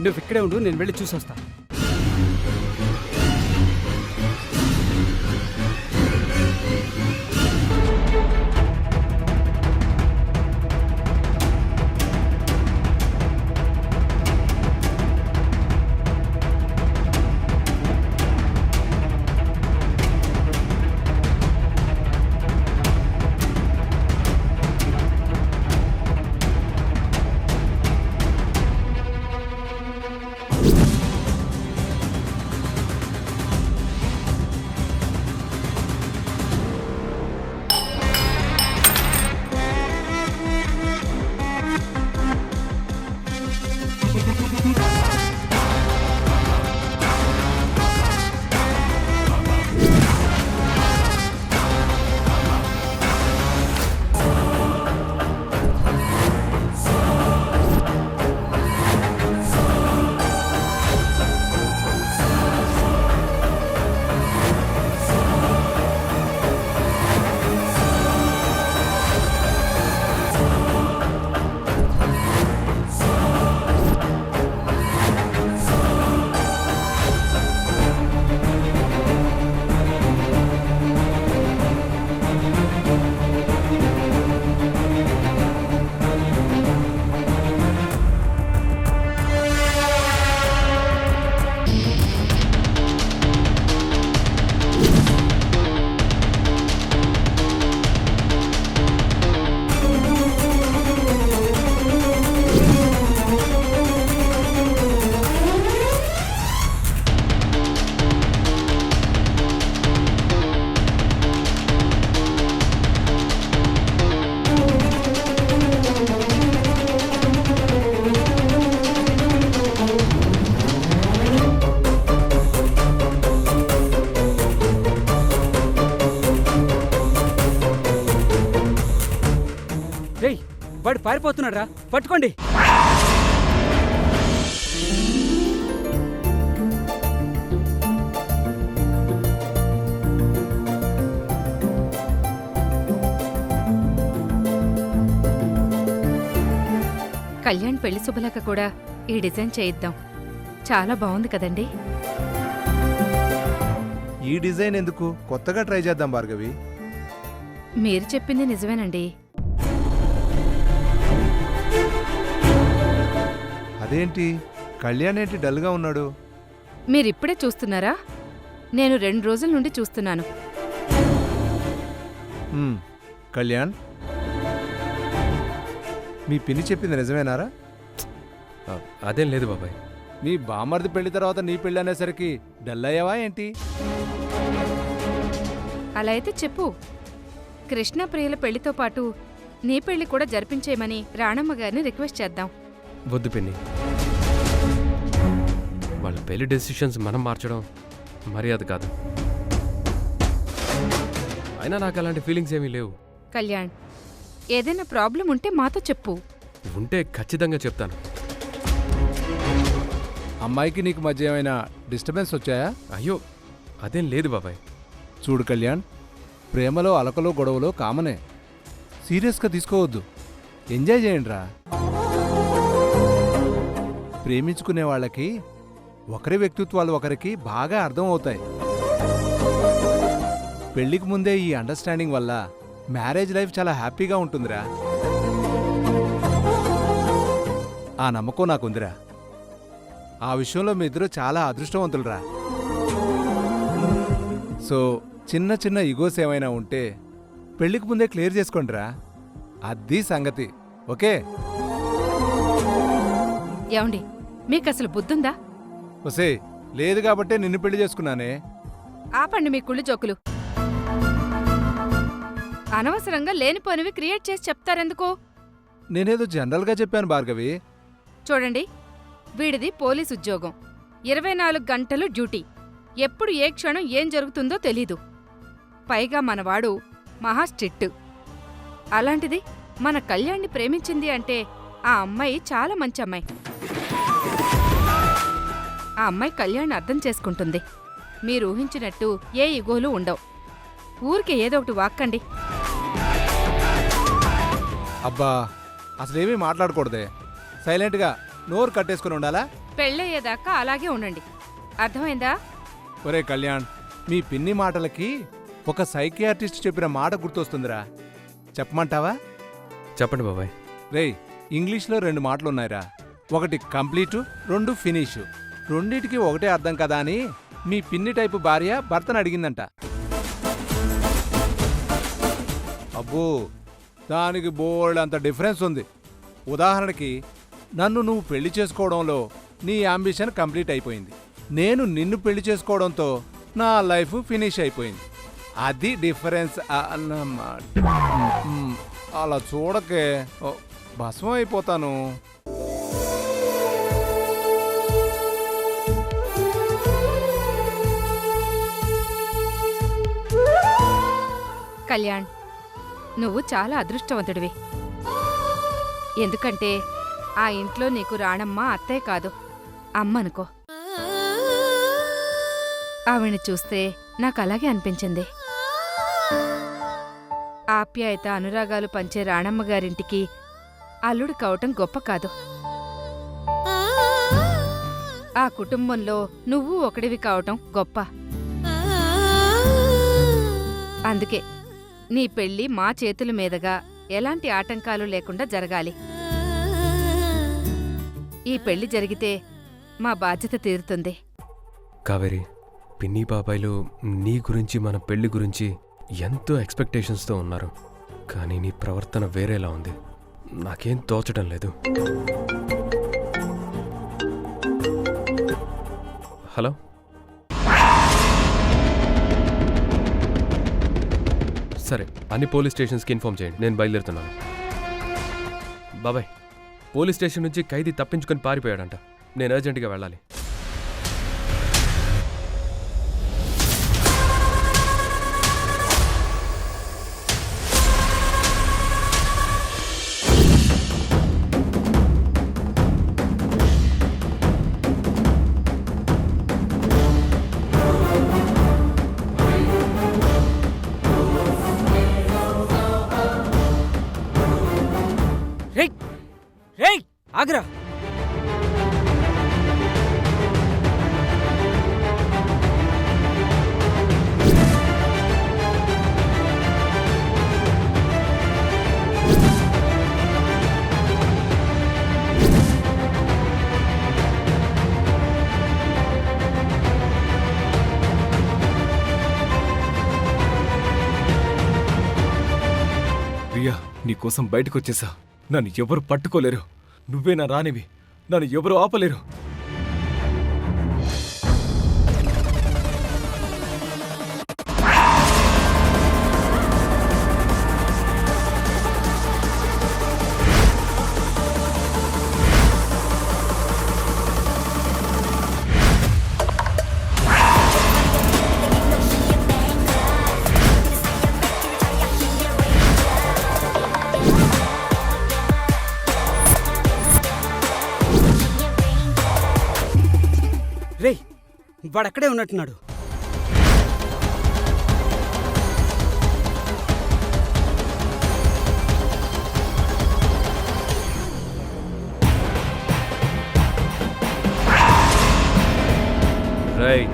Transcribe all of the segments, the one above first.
నువ్వు ఇక్కడే ఉండు, నేను వెళ్ళి చూసొస్తా. రేయ్, వాడు పారిపోతున్నాడు రా, పట్టుకోండి. కళ్యాణ్ పెళ్లి శుభలేఖ కూడా ఈ డిజైన్ చేయిద్దాం. చాలా బాగుంది కదండి. ఈ డిజైన్ ఎందుకు, కొత్తగా ట్రై చేద్దాం భార్గవి. మీరు చెప్పింది నిజమేనండి. అదేంటి కళ్యాణ్ ఏంటి డల్గా ఉన్నాడు? మీరిప్పుడే చూస్తున్నారా? నేను 2 రోజుల నుండి చూస్తున్నాను. కళ్యాణ్, మీ పిన్ని చెప్పింది నిజమేనారా? అదేం లేదు బాబాయ్. నీ బామ్మర్ది పెళ్లి తర్వాత నీ పెళ్లి అనేసరికి డల్ అయ్యావా ఏంటి? అలా అయితే చెప్పు. కృష్ణ ప్రియుల పెళ్లితో పాటు నీ పెళ్లి కూడా జరిపించేయమని రాణమ్మ గారిని రిక్వెస్ట్ చేద్దాం. వద్దు పిన్ని, వాళ్ళ పెళ్లి డెసిషన్స్ మనం మార్చడం మర్యాద కాదు. అయినా నాకు అలాంటి ఫీలింగ్స్ ఏమీ లేవు. కళ్యాణ్, ఏదైనా ప్రాబ్లం ఉంటే మాతో చెప్పు. ఉంటే ఖచ్చితంగా చెప్తాను. అమ్మాయికి నీకు మధ్య ఏమైనా డిస్టర్బెన్స్ వచ్చాయా? అయ్యో అదేం లేదు బాబాయ్. చూడు కళ్యాణ్, ప్రేమలో అలకలు గొడవలు కామనే. సీరియస్గా తీసుకోవద్దు, ఎంజాయ్ చేయండి రా. ప్రేమించుకునే వాళ్ళకి ఒకరి వ్యక్తిత్వాలు ఒకరికి బాగా అర్థం అవుతాయి. పెళ్లికి ముందే ఈ అండర్స్టాండింగ్ వల్ల మ్యారేజ్ లైఫ్ చాలా హ్యాపీగా ఉంటుందిరా. ఆ నమ్మకం నాకుందిరా. ఆ విషయంలో మీ ఇద్దరు చాలా అదృష్టవంతులురా. సో చిన్న చిన్న ఇగోస్ ఏమైనా ఉంటే పెళ్లికి ముందే క్లియర్ చేసుకోండిరా. అది సంగతి. ఓకే? ఏమండి, మీకసలు బుద్ధుందా? ఒసే, లేదు కాబట్టే నిన్ను పెళ్లి చేసుకున్నానే. ఆపండి మీ కుళ్ళు జోకులు. అనవసరంగా లేనిపోనివి క్రియేట్ చేసి చెప్తారెందుకు? నేనేదో జనరల్గా చెప్పాను భార్గవి. చూడండి, వీడిది పోలీస్ ఉద్యోగం, 24 గంటలు డ్యూటీ, ఎప్పుడు ఏ క్షణం ఏం జరుగుతుందో తెలీదు. పైగా మనవాడు మహా స్ట్రిక్ట్. అలాంటిది మన కళ్యాణ్ని ప్రేమించింది అంటే ఆ అమ్మాయి చాలా మంచి అమ్మాయి. ఆ అమ్మాయి కళ్యాణ్ అర్థం చేసుకుంటుంది. మీరు ఊహించినట్టు ఏ ఇగోలు ఉండవు. ఊరికే ఏదో ఒకటి వాక్కండి. అబ్బా, అసలేమీ మాట్లాడకూడదే. సైలెంట్గా నోరు కట్టేసుకుని ఉండాలా? పెళ్ళయ్యేదాకా అలాగే ఉండండి. అర్థమైందా? ఒరే కళ్యాణ్, మీ పిన్ని మాటలకి ఒక సైకియాట్రిస్ట్ చెప్పిన మాట గుర్తొస్తుందిరా. చెప్పమంటావా? చెప్పండి బాబాయ్. రేయ్, ఇంగ్లీష్లో 2 మాటలున్నాయిరా. ఒకటి కంప్లీటు, 2 ఫినిషు. రెండిటికి ఒకటే అర్థం కదా అని మీ పిన్ని టైపు భార్య భర్తను అడిగిందంట. అబ్బో, దానికి బోల్డ్ అంత డిఫరెన్స్ ఉంది. ఉదాహరణకి, నన్ను నువ్వు పెళ్లి చేసుకోవడంలో నీ అంబిషన్ కంప్లీట్ అయిపోయింది. నేను నిన్ను పెళ్లి చేసుకోవడంతో నా లైఫ్ ఫినిష్ అయిపోయింది. అది డిఫరెన్స్ అన్నమాట. అలా చూడకే, భస్మం అయిపోతాను. కళ్యాణ్, నువ్వు చాలా అదృష్టవంతుడివి. ఎందుకంటే ఆ ఇంట్లో నీకు రాణమ్మ అత్తయ్య కాదు, అమ్మనుకో. ఆవిడ్ని చూస్తే నాకు అలాగే అనిపించింది. ఆప్యాయత, అనురాగాలు పంచే రాణమ్మ గారింటికి అల్లుడు కావటం గొప్ప కాదు. ఆ కుటుంబంలో నువ్వు ఒకడివి కావటం గొప్ప. అందుకే నీ పెళ్లి మా చేతుల మీదుగా ఎలాంటి ఆటంకాలు లేకుండా జరగాలి. ఈ పెళ్లి జరిగితే మా బాధ్యత తీరుతుంది. కావేరి, పిన్ని బాబాయ్లు నీ గురించి, మన పెళ్లి గురించి ఎంతో ఎక్స్పెక్టేషన్స్తో ఉన్నారు. కానీ నీ ప్రవర్తన వేరేలా ఉంది. నాకేం తోచడం లేదు. హలో, సరే, అన్ని పోలీస్ స్టేషన్స్కి ఇన్ఫార్మ్ చేయండి. నేను బయలుదేరుతున్నాను. బాబాయ్, పోలీస్ స్టేషన్ నుంచి ఖైదీ తప్పించుకొని పారిపోయాడంట. నేను అర్జెంటుగా వెళ్ళాలి. రేయ్ రేయ్, ఆగ్రా. ప్రియా, నీకోసం బయటకొచ్చేసా. నన్ను ఎవరు పట్టుకోలేరు. నువ్వే నా రానివి. నన్ను ఎవరు ఆపలేరు. రేయ్, వాడక్కడే ఉన్నట్టున్నాడు. రేయ్,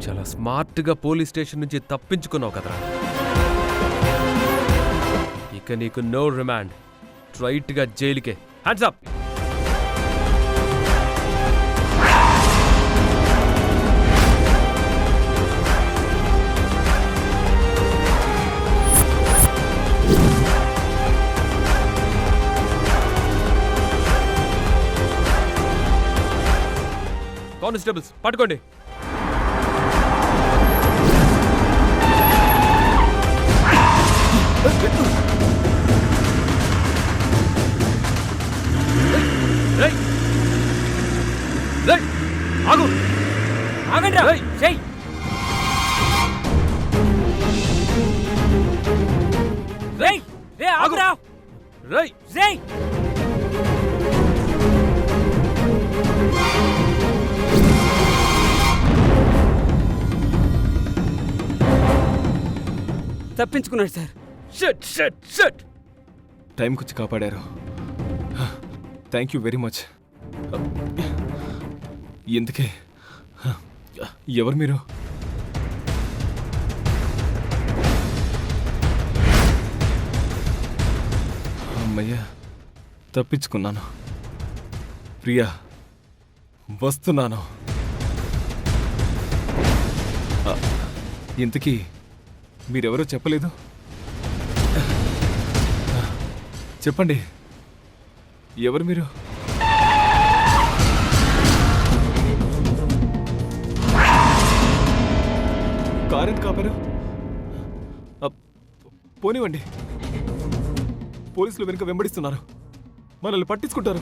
చాలా స్మార్ట్గా పోలీస్ స్టేషన్ నుంచి తప్పించుకున్నావు కదరా. ఇక నీకు నో రిమాండ్, స్ట్రైట్గా జైలుకే. Hands up. కానిస్టేబుల్స్, పట్టుకోండి. ఆగురా రై రేయ్ తప్పించుకున్నాడు సార్. షట్ షట్ షట్ టైంకి వచ్చి కాపాడారు. Thank you very much. ఎందుకే ఎవరు మీరు? అమ్మయ్యా తప్పించుకున్నాను. ప్రియా వస్తున్నాను. ఇంతకీ మీరెవరో చెప్పలేదు. చెప్పండి ఎవరు మీరు? కారెంట్ కాపారు. పోనివ్వండి, పోలీసులు వెనుక వెంబడిస్తున్నారు, మనల్ని పట్టించుకుంటారు.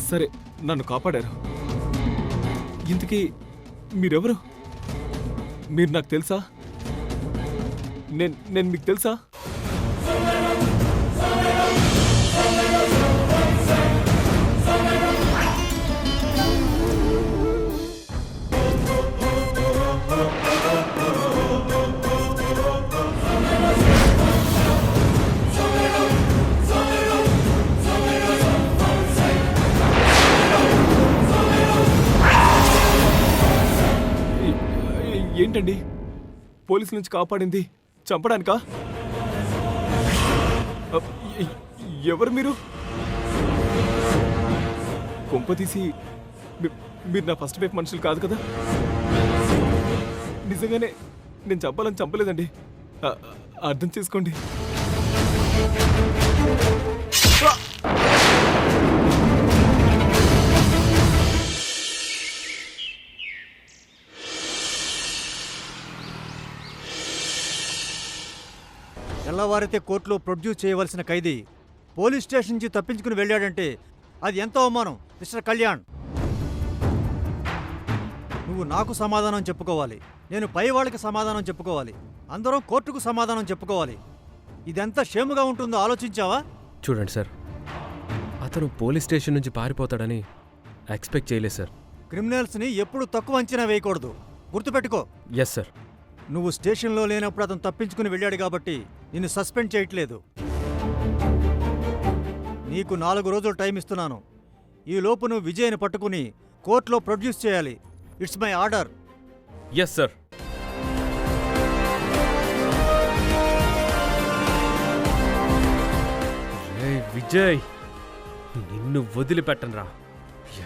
సరే నన్ను కాపాడారు. ఇంతకీ మీరెవరు? మీరు నాకు తెలుసా? నేను మీకు తెలుసా? ఏంటండి పోలీసుల నుంచి కాపాడింది చంపడానికా? ఎవరు మీరు? కొంపతీసి మీరు నా ఫస్ట్ వైఫ్ మనుషులు కాదు కదా? నిజంగానే నేను చంపాలని చంపలేదండి, అర్థం చేసుకోండి. తెల్లవారితే కోర్టులో ప్రొడ్యూస్ చేయవలసిన ఖైదీ పోలీస్ స్టేషన్ నుంచి తప్పించుకుని వెళ్ళాడంటే అది ఎంతో అవమానం. మిస్టర్ కళ్యాణ్, నువ్వు నాకు సమాధానం చెప్పుకోవాలి, నేను పై వాళ్ళకి సమాధానం చెప్పుకోవాలి, అందరం కోర్టుకు సమాధానం చెప్పుకోవాలి. ఇదెంత షేముగా ఉంటుందో ఆలోచించావా? చూడండి సార్, అతను పోలీస్ స్టేషన్ నుంచి పారిపోతాడని ఎక్స్పెక్ట్ చేయలేదు సార్. క్రిమినల్స్ని ఎప్పుడు తక్కువ అంచనా వేయకూడదు, గుర్తుపెట్టుకో. Yes sir. నువ్వు స్టేషన్లో లేనప్పుడు అతను తప్పించుకుని వెళ్ళాడు కాబట్టి నిన్ను సస్పెండ్ చేయట్లేదు. నీకు 4 రోజులు టైం ఇస్తున్నాను. ఈ లోపు నువ్వు విజయ్ని పట్టుకుని కోర్టులో ప్రొడ్యూస్ చేయాలి. It's my order. Yes sir. Vijay, నిన్ను వదిలిపెట్టనురా,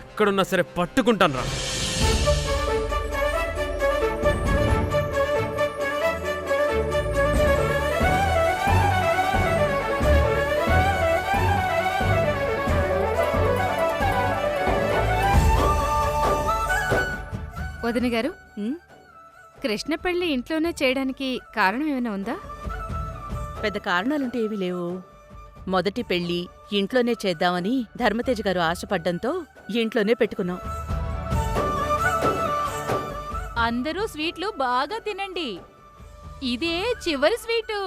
ఎక్కడున్నా సరే పట్టుకుంటానురా. వదిన గారు, కృష్ణ పెళ్లి ఇంట్లోనే చేయడానికి కారణం ఏమైనా ఉందా? పెద్ద కారణాలుంటే ఏమీ లేవు. మొదటి పెళ్లి ఇంట్లోనే చేద్దామని ధర్మతేజ్ గారు ఆశపడ్డంతో ఇంట్లోనే పెట్టుకున్నాం. అందరూ స్వీట్లు బాగా తినండి, ఇదే చివరి స్వీటు.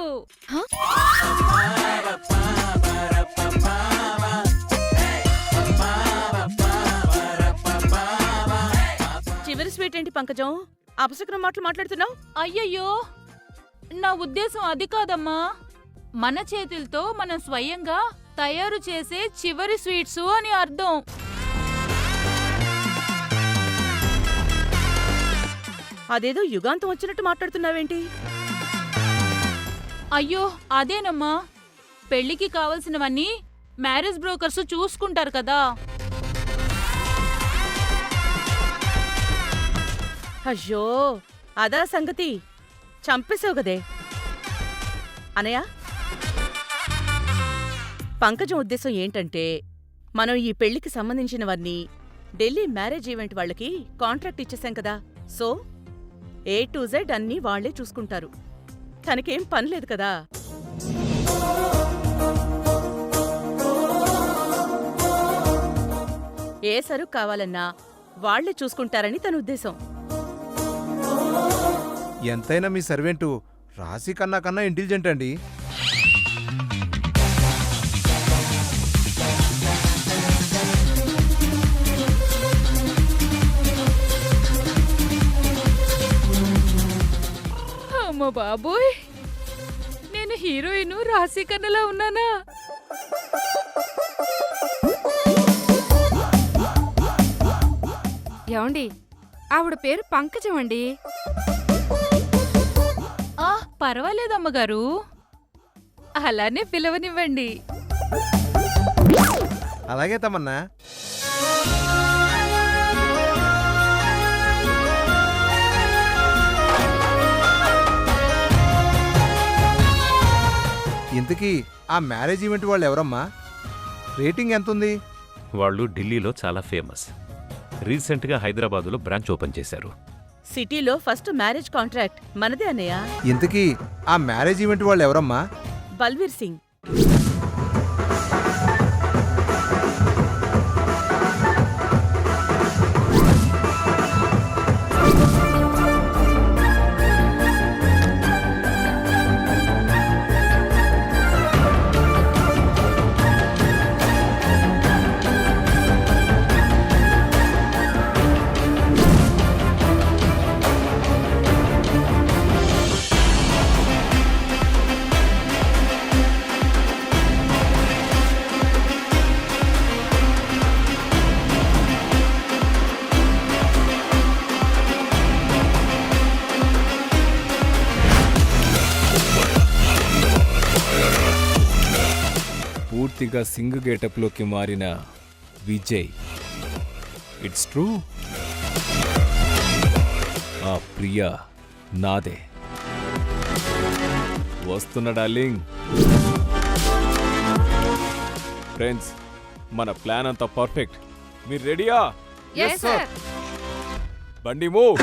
చివరి స్వీట్ ఏంటి పంకజం? అపశకునం మాటలు మాట్లాడుతున్నావు? అయ్యయ్యో, నా ఉద్దేశం అది కాదమ్మా. మన చేతులతో మనం స్వయంగా తయారు చేసే చివరి స్వీట్సు అని అర్థం. అదేదో యుగాంతం వచ్చినట్టు మాట్లాడుతున్నావేంటి? అయ్యో అదేనమ్మా, పెళ్లికి కావలసినవన్నీ మ్యారేజ్ బ్రోకర్స్ చూసుకుంటారు కదా. అయ్యో అదా సంగతి, చంపేసావు గదే. అనయ్య, పంకజం ఉద్దేశం ఏంటంటే మనం ఈ పెళ్లికి సంబంధించినవన్నీ ఢిల్లీ మ్యారేజ్ ఈవెంట్ వాళ్ళకి కాంట్రాక్ట్ ఇచ్చేసాం కదా. సో A to Z అన్నీ వాళ్లే చూసుకుంటారు. తనకేం పని లేదు కదా. ఏ సరుకు కావాలన్నా వాళ్లే చూసుకుంటారని తన ఉద్దేశం. ఎంతైనా మీ సర్వెంటు రాశి కన్నా ఇంటెలిజెంట్ అండి. అమ్మ బాబోయ్, నేను హీరోయిన్ రాశి కన్నలా ఉన్నానా? ఏమండి, ఆవిడ పేరు పంకజం అండి. పర్వాలేదమ్మగారు. అలానే పిలవనివ్వండి. అలాగే తమన్నా. ఇంతకీ ఆ మ్యారేజ్ ఈవెంట్ వాళ్ళు ఎవరమ్మా? రేటింగ్ ఎంతుంది? వాళ్ళు ఢిల్లీలో చాలా ఫేమస్. రీసెంట్గా హైదరాబాదులో బ్రాంచ్ ఓపెన్ చేశారు. సిటీలో ఫస్ట్ మ్యారేజ్ కాంట్రాక్ట్ మనదే అన్నయ్య. ఇంతకీ ఆ మ్యారేజ్ ఈవెంట్ వాళ్ళు ఎవరమ్మా? బల్వీర్ సింగ్. పూర్తిగా సింగ్ గెటప్లోకి మారిన విజయ్. ఇట్స్ ట్రూ, ఆ ప్రియా నాదే. వస్తున్న డార్లింగ్. ఫ్రెండ్స్, మన ప్లాన్ అంతా పర్ఫెక్ట్. మీరు రెడీయా? Yes, sir. బండి మూవ్.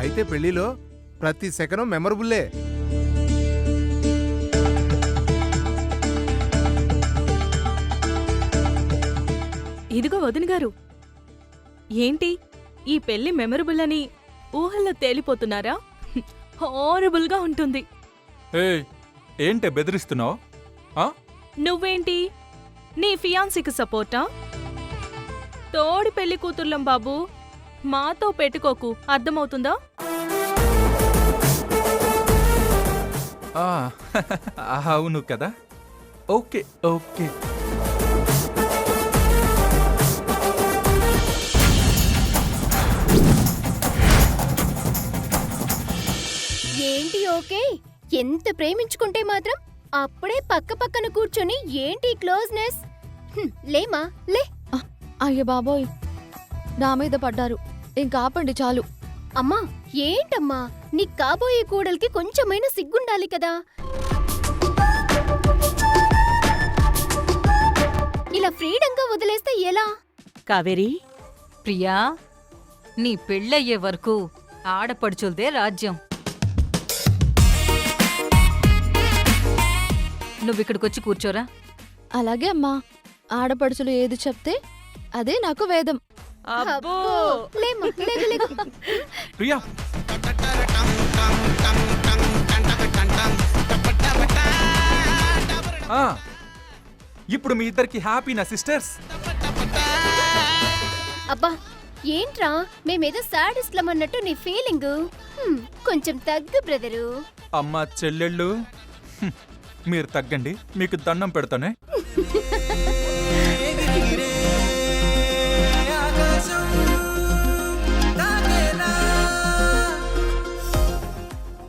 అయితే పెళ్లిలో ప్రతి సెకను మెమరబుల్లే. ఇదిగో వదిన గారు, ఏంటి ఈ పెళ్లి మెమరబుల్ అని ఊహల్లో తేలిపోతున్నారా? హారబుల్గా ఉంటుంది. ఏంటే బెదిరిస్తున్నావు? నువ్వేంటి నీ ఫియాన్సీకి సపోర్టా? తోడి పెళ్లి కూతుర్లం బాబు, మాతో పెట్టుకోకు, అర్థమవుతుందా? అవును కదా. Okay okay. ఏంటి ఓకే? ఎంత ప్రేమించుకుంటే మాత్రం అప్పుడే పక్క పక్కన కూర్చొని ఏంటి క్లోజ్నెస్? లేమా లే. అయ్య బాబోయ్, నా మీద పడ్డారు. ఇంకా ఆపండి చాలు. అమ్మా ఏంటమ్మా, నీ కాబోయే కూడలికి కొంచెమైనా సిగ్గుండాలి కదా. ఇలా ఫ్రీడంగా వదిలేస్తే ఎలా? కావేరి, ప్రియా, నీ పెళ్ళయ్యే వరకు ఆడపడుచులదే రాజ్యం. నువ్విక్కడికొచ్చి కూర్చోరా. అలాగే అమ్మా, ఆడపడుచులు ఏది చెప్తే అదే నాకు వేదం. అబ్బో, లేమా, లేగు, లేగు. ప్రియా, ఇప్పుడు మీ ఇద్దరికి హ్యాపీనా సిస్టర్స్? అబ్బా ఏంట్రా, మేమేదో సాడిస్ట్లమన్నట్టు నీ ఫీలింగు. కొంచెం తగ్గు బ్రదరు. అమ్మా చెల్లెళ్ళు, మీరు తగ్గండి, మీకు దండం పెడతానే.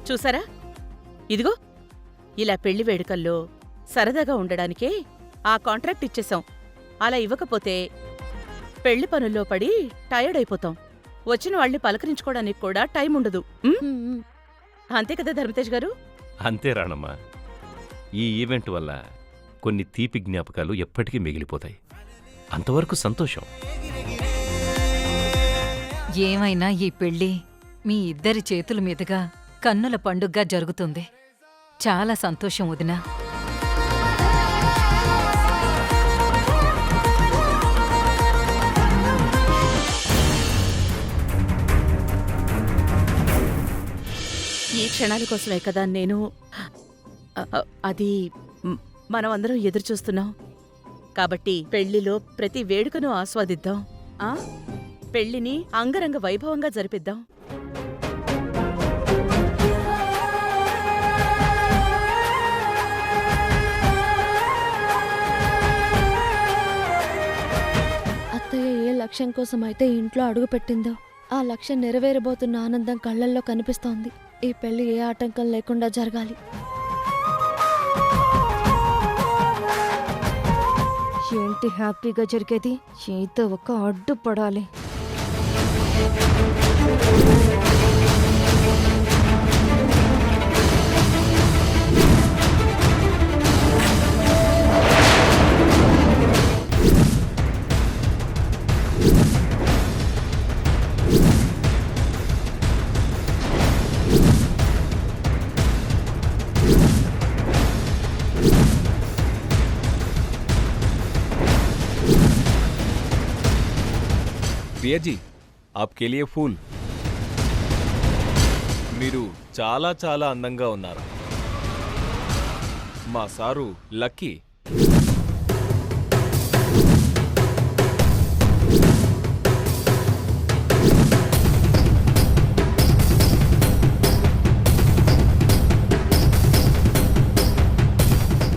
చూసారా, ఇదిగో ఇలా పెళ్లి వేడుకల్లో సరదాగా ఉండడానికే ఆ కాంట్రాక్ట్ ఇచ్చేశాం. అలా ఇవ్వకపోతే పెళ్లి పనుల్లో పడి టయర్డ్ అయిపోతాం. వచ్చిన వాళ్ళని పలకరించుకోవడానికి కూడా టైం ఉండదు. అంతే కదా ధర్మతేజ్ గారు? అంతే రాణమ్మా. ఈ ఈవెంట్ వల్ల కొన్ని తీపి జ్ఞాపకాలు ఎప్పటికీ మిగిలిపోతాయి. అంతవరకు సంతోషం. ఏమైనా ఈ పెళ్ళి మీ ఇద్దరి చేతుల మీదుగా కన్నుల పండుగగా జరుగుతుంది. చాలా సంతోషం వదినా. ఈ క్షణాల కోసమే కదా నేను అది మనం అందరం ఎదురు చూస్తున్నాం. కాబట్టి పెళ్లిలో ప్రతి వేడుకను ఆస్వాదిద్దాం. పెళ్లిని అంగరంగ వైభవంగా జరిపిద్దాం. అత్తయ్య ఏ లక్ష్యం కోసం అయితే ఇంట్లో అడుగు పెట్టిందో ఆ లక్ష్యం నెరవేరబోతున్న ఆనందం కళ్ళల్లో కనిపిస్తోంది. ఈ పెళ్లి ఏ ఆటంకం లేకుండా జరగాలి. ఏంటి హ్యాపీగా జరిగేది? ఏదో ఒక అడ్డుపడాలి. ప్రియా జీ, ఆప్కే లియే ఫూల్. మీరు చాలా చాలా అందంగా ఉన్నారు. మా సారు లక్కీ